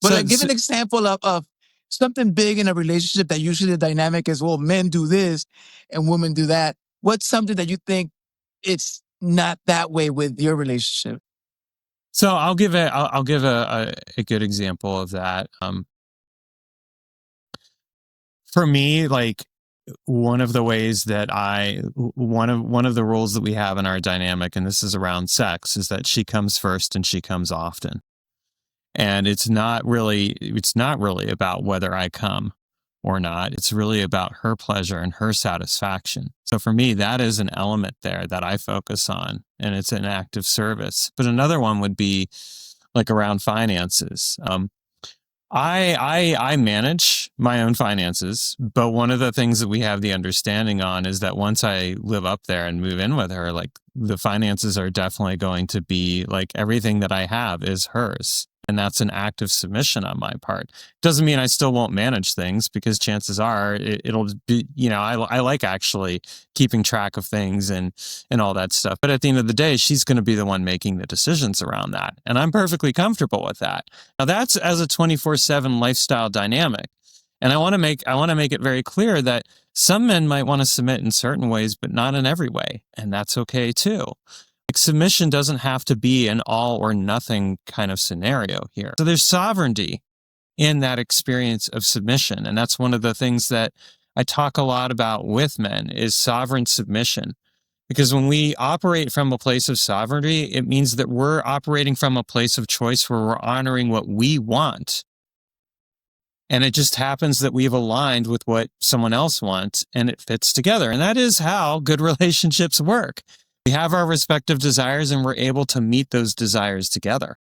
But So, like, give an example of something big in a relationship that usually the dynamic is, well, men do this and women do that. What's something that you think it's not that way with your relationship? so I'll give a good example of that. For me, like one of the ways that one of the rules that we have in our dynamic, and this is around sex, is that she comes first and she comes often. And it's not really about whether I come or not. It's really about her pleasure and her satisfaction. So for me, that is an element there that I focus on, and it's an act of service. But another one would be like around finances. I manage my own finances, but one of the things that we have the understanding on is that once I live up there and move in with her, like the finances are definitely going to be like everything that I have is hers. And that's an act of submission on my part. Doesn't mean I still won't manage things, because chances are it'll be, I like actually keeping track of things and all that stuff. But at the end of the day, she's going to be the one making the decisions around that. And I'm perfectly comfortable with that. Now that's as a 24/7 lifestyle dynamic. And I want to make it very clear that some men might want to submit in certain ways, but not in every way. And that's okay too. Like submission doesn't have to be an all or nothing kind of scenario here. So there's sovereignty in that experience of submission. And that's one of the things that I talk a lot about with men is sovereign submission. Because when we operate from a place of sovereignty, it means that we're operating from a place of choice where we're honoring what we want. And it just happens that we've aligned with what someone else wants and it fits together. And that is how good relationships work. We have our respective desires and we're able to meet those desires together.